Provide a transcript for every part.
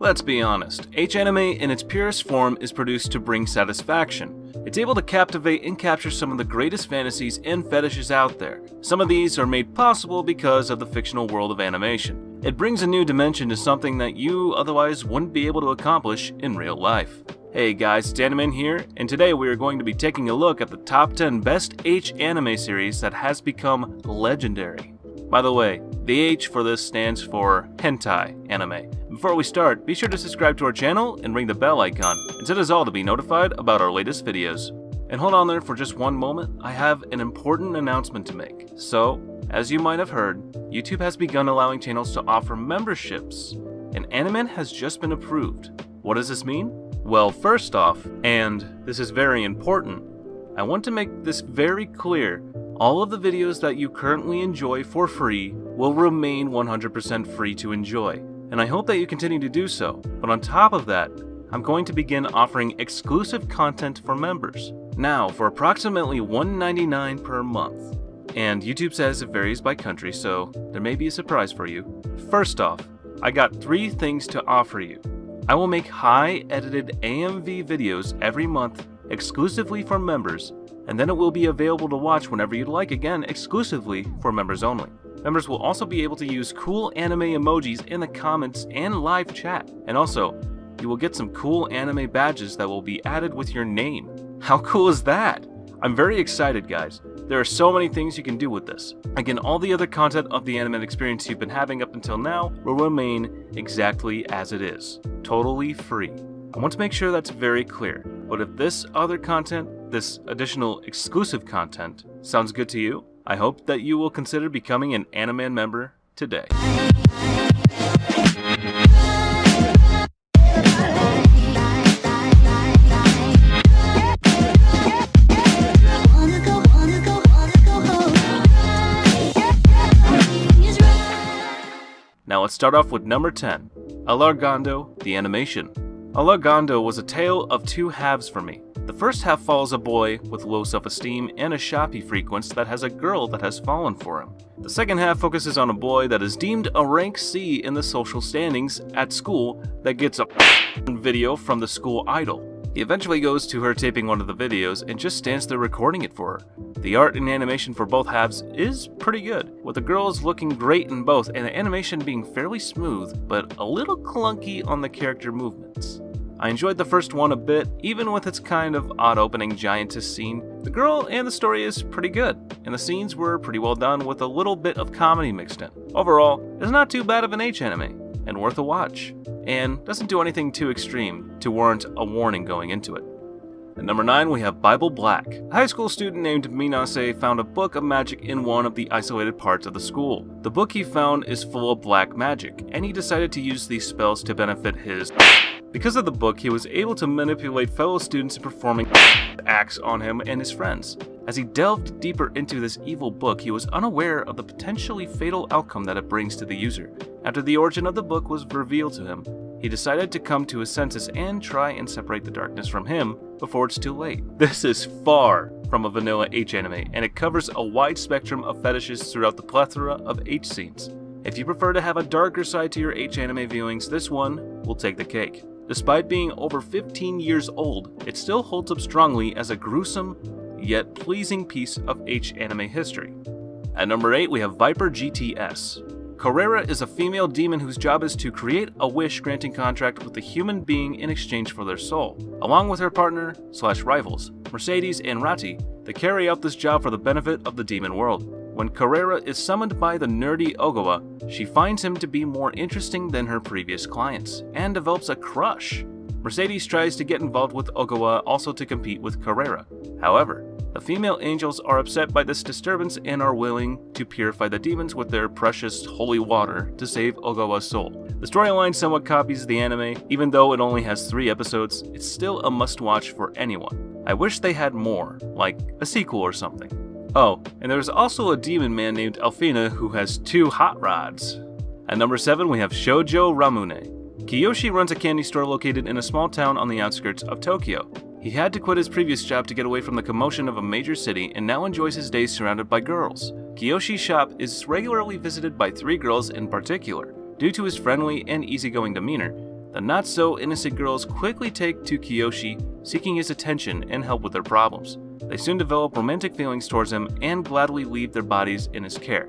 Let's be honest, H-anime in its purest form is produced to bring satisfaction. It's able to captivate and capture some of the greatest fantasies and fetishes out there. Some of these are made possible because of the fictional world of animation. It brings a new dimension to something that you otherwise wouldn't be able to accomplish in real life. Hey guys, it's Animan here, and today we are going to be taking a look at the top 10 best H-anime series that has become legendary. By the way, the H for this stands for Hentai anime. Before we start, be sure to subscribe to our channel and ring the bell icon, and set us all to be notified about our latest videos. And hold on there for just one moment, I have an important announcement to make. So, as you might have heard, YouTube has begun allowing channels to offer memberships, and Animan has just been approved. What does this mean? Well, first off, and this is very important, I want to make this very clear. All of the videos that you currently enjoy for free will remain 100% free to enjoy, and I hope that you continue to do so. But on top of that, I'm going to begin offering exclusive content for members. Now, for approximately $1.99 per month, and YouTube says it varies by country, so there may be a surprise for you. First off, I got 3 things to offer you. I will make high-edited AMV videos every month exclusively for members, and then it will be available to watch whenever you'd like, again exclusively for members only. Members will also be able to use cool anime emojis in the comments and live chat, and also, you will get some cool anime badges that will be added with your name. How cool is that? I'm very excited, guys. There are so many things you can do with this. Again, all the other content of the anime experience you've been having up until now will remain exactly as it is, totally free. I want to make sure that's very clear, but if this other content, this additional exclusive content, sounds good to you, I hope that you will consider becoming an Animan member today. Now let's start off with number 10, Alargando, the animation. Alargando was a tale of 2 halves for me. The first half follows a boy with low self-esteem and a shop he frequents that has a girl that has fallen for him. The second half focuses on a boy that is deemed a rank C in the social standings at school that gets a video from the school idol. He eventually goes to her taping one of the videos and just stands there recording it for her. The art and animation for both halves is pretty good, with the girls looking great in both and the animation being fairly smooth, but a little clunky on the character movements. I enjoyed the first one a bit, even with its kind of odd opening giantess scene. The girl and the story is pretty good, and the scenes were pretty well done with a little bit of comedy mixed in. Overall, it's not too bad of an H-anime, and worth a watch, and doesn't do anything too extreme to warrant a warning going into it. At number 9, we have Bible Black. A high school student named Minase found a book of magic in one of the isolated parts of the school. The book he found is full of black magic, and he decided to use these spells to benefit his... Because of the book, he was able to manipulate fellow students in performing acts on him and his friends. As he delved deeper into this evil book, he was unaware of the potentially fatal outcome that it brings to the user. After the origin of the book was revealed to him, he decided to come to his senses and try and separate the darkness from him before it's too late. This is far from a vanilla H-anime, and it covers a wide spectrum of fetishes throughout the plethora of H scenes. If you prefer to have a darker side to your H-anime viewings, this one will take the cake. Despite being over 15 years old, it still holds up strongly as a gruesome yet pleasing piece of H-anime history. At number 8, we have Viper GTS. Carrera is a female demon whose job is to create a wish-granting contract with a human being in exchange for their soul. Along with her partner/rivals, Mercedes and Rati, they carry out this job for the benefit of the demon world. When Carrera is summoned by the nerdy Ogawa, she finds him to be more interesting than her previous clients, and develops a crush. Mercedes tries to get involved with Ogawa also to compete with Carrera. However, the female angels are upset by this disturbance and are willing to purify the demons with their precious holy water to save Ogawa's soul. The storyline somewhat copies the anime. Even though it only has 3 episodes, it's still a must-watch for anyone. I wish they had more, like a sequel or something. Oh, and there's also a demon man named Alfina who has 2 hot rods. At number 7, we have Shoujo Ramune. Kiyoshi runs a candy store located in a small town on the outskirts of Tokyo. He had to quit his previous job to get away from the commotion of a major city and now enjoys his days surrounded by girls. Kiyoshi's shop is regularly visited by 3 girls in particular. Due to his friendly and easygoing demeanor, The not-so-innocent girls quickly take to Kiyoshi, seeking his attention and help with their problems. They soon develop romantic feelings towards him and gladly leave their bodies in his care.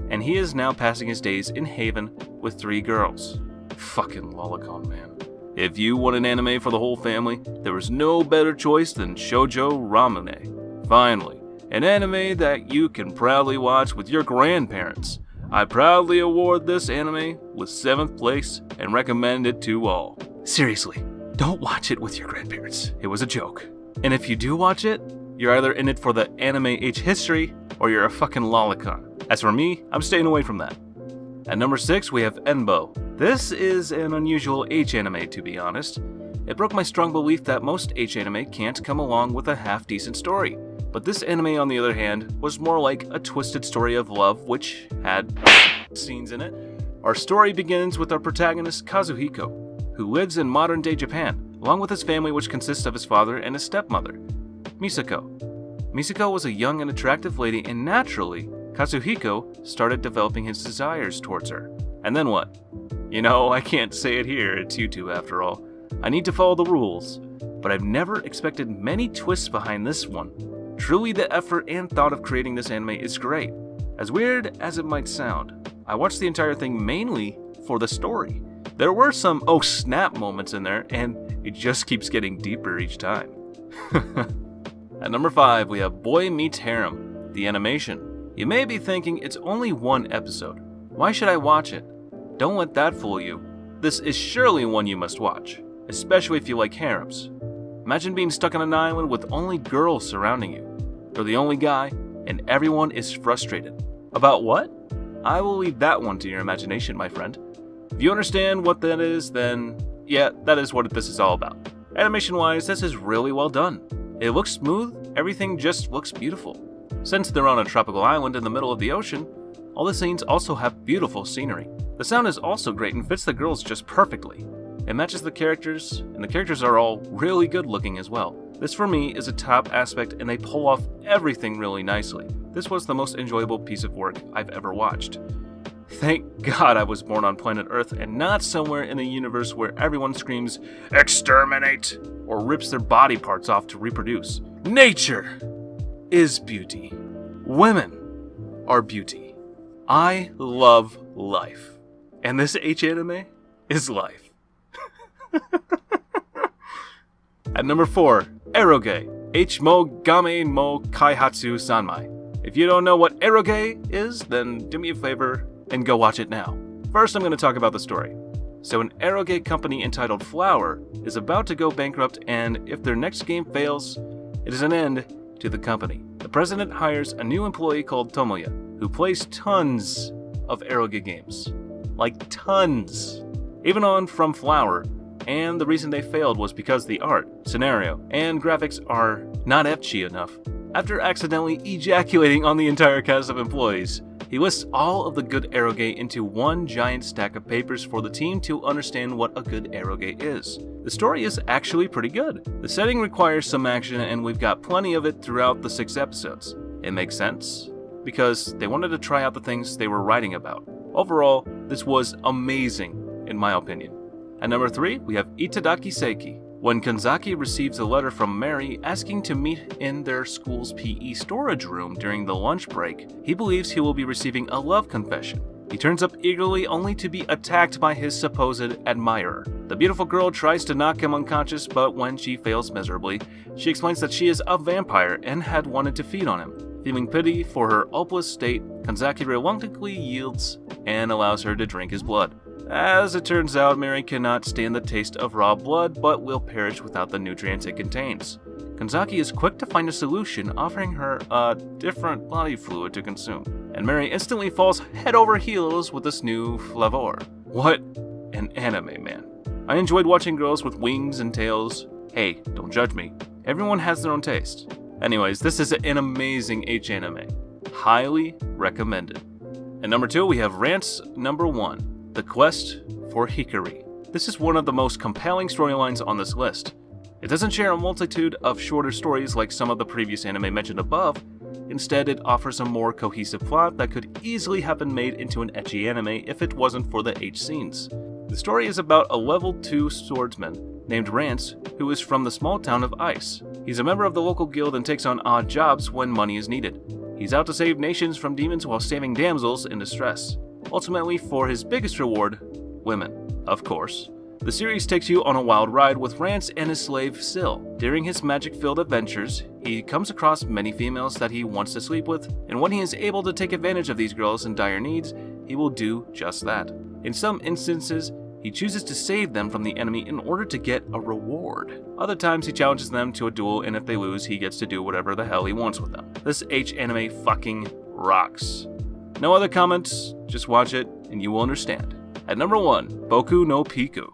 And he is now passing his days in Haven with 3 girls. Fucking lolicon, man. If you want an anime for the whole family, there is no better choice than Shoujo Ramune. Finally, an anime that you can proudly watch with your grandparents. I proudly award this anime with 7th place and recommend it to all. Seriously, don't watch it with your grandparents. It was a joke. And if you do watch it, you're either in it for the anime H history or you're a fucking lolicon. As for me, I'm staying away from that. At number 6, we have Enbo. This is an unusual H anime, to be honest. It broke my strong belief that most H anime can't come along with a half-decent story. But this anime, on the other hand, was more like a twisted story of love which had scenes in it. Our story begins with our protagonist Kazuhiko, who lives in modern-day Japan, along with his family which consists of his father and his stepmother, Misako. Misako was a young and attractive lady, and naturally, Kazuhiko started developing his desires towards her. And then what? You know, I can't say it here, it's YouTube after all. I need to follow the rules, but I've never expected many twists behind this one. Truly, the effort and thought of creating this anime is great. As weird as it might sound, I watched the entire thing mainly for the story. There were some oh snap moments in there, and it just keeps getting deeper each time. At number 5, we have Boy Meets Harem, the animation. You may be thinking it's only 1 episode. Why should I watch it? Don't let that fool you. This is surely one you must watch, especially if you like harems. Imagine being stuck on an island with only girls surrounding you. You're the only guy, and everyone is frustrated. About what? I will leave that one to your imagination, my friend. If you understand what that is, then yeah, that is what this is all about. Animation-wise, this is really well done. It looks smooth, everything just looks beautiful. Since they're on a tropical island in the middle of the ocean, all the scenes also have beautiful scenery. The sound is also great and fits the girls just perfectly. It matches the characters, and the characters are all really good looking as well. This for me is a top aspect, and they pull off everything really nicely. This was the most enjoyable piece of work I've ever watched. Thank God I was born on planet Earth and not somewhere in a universe where everyone screams, "Exterminate!" or rips their body parts off to reproduce. Nature is beauty. Women are beauty. I love life. And this H anime is life. At number 4, Eroge, H mo game mo kaihatsu sanmai. If you don't know what Eroge is, then do me a favor and go watch it now. First, I'm going to talk about the story. So an eroge company entitled Flower is about to go bankrupt, and if their next game fails, it is an end to the company. The president hires a new employee called Tomoya, who plays tons of eroge games. Like tons. Even on From Flower, and the reason they failed was because the art, scenario, and graphics are not ecchi enough. After accidentally ejaculating on the entire cast of employees, he lists all of the good eroge into one giant stack of papers for the team to understand what a good eroge is. The story is actually pretty good. The setting requires some action, and we've got plenty of it throughout the 6 episodes. It makes sense, because they wanted to try out the things they were writing about. Overall, this was amazing, in my opinion. At number 3, we have Itadaki Seiki. When Kanzaki receives a letter from Mary asking to meet in their school's PE storage room during the lunch break, he believes he will be receiving a love confession. He turns up eagerly only to be attacked by his supposed admirer. The beautiful girl tries to knock him unconscious, but when she fails miserably, she explains that she is a vampire and had wanted to feed on him. Feeling pity for her hopeless state, Kanzaki reluctantly yields and allows her to drink his blood. As it turns out, Mary cannot stand the taste of raw blood, but will perish without the nutrients it contains. Kanzaki is quick to find a solution, offering her a different body fluid to consume, and Mary instantly falls head over heels with this new flavor. What an anime, man. I enjoyed watching girls with wings and tails. Hey, don't judge me. Everyone has their own taste. Anyways, this is an amazing H anime. Highly recommended. At number 2, we have Rant's number 1. The Quest for Hikari. This is one of the most compelling storylines on this list. It doesn't share a multitude of shorter stories like some of the previous anime mentioned above. Instead, it offers a more cohesive plot that could easily have been made into an ecchi anime if it wasn't for the H scenes. The story is about a level 2 swordsman named Rance who is from the small town of Ice. He's a member of the local guild and takes on odd jobs when money is needed. He's out to save nations from demons while saving damsels in distress. Ultimately, for his biggest reward, women, of course. The series takes you on a wild ride with Rance and his slave Syl. During his magic-filled adventures, he comes across many females that he wants to sleep with, and when he is able to take advantage of these girls in dire needs, he will do just that. In some instances, he chooses to save them from the enemy in order to get a reward. Other times he challenges them to a duel, and if they lose, he gets to do whatever the hell he wants with them. This H-anime fucking rocks. No other comments, just watch it and you will understand. At number 1, Boku no Pico.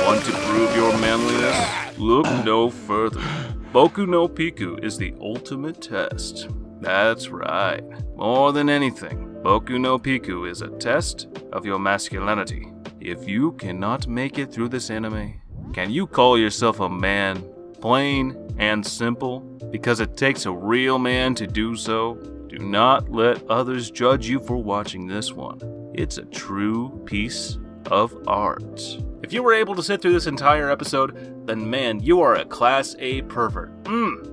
Want to prove your manliness? Look no further. Boku no Pico is the ultimate test. That's right. More than anything, Boku no Pico is a test of your masculinity. If you cannot make it through this anime, can you call yourself a man? Plain and simple. Because it takes a real man to do so. Do not let others judge you for watching this one. It's a true piece of art. If you were able to sit through this entire episode, then man, you are a class A pervert.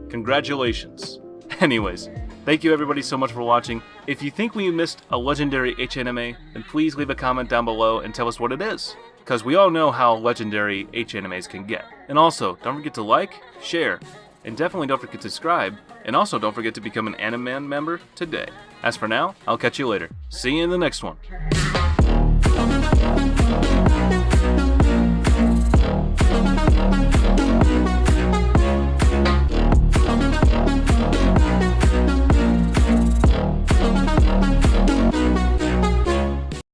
Congratulations. Anyways, thank you everybody so much for watching. If you think we missed a legendary H-anime, then please leave a comment down below and tell us what it is, because we all know how legendary H-animes can get. And also, don't forget to like, share, and definitely don't forget to subscribe, and also don't forget to become an Animan member today. As for now, I'll catch you later. See you in the next one.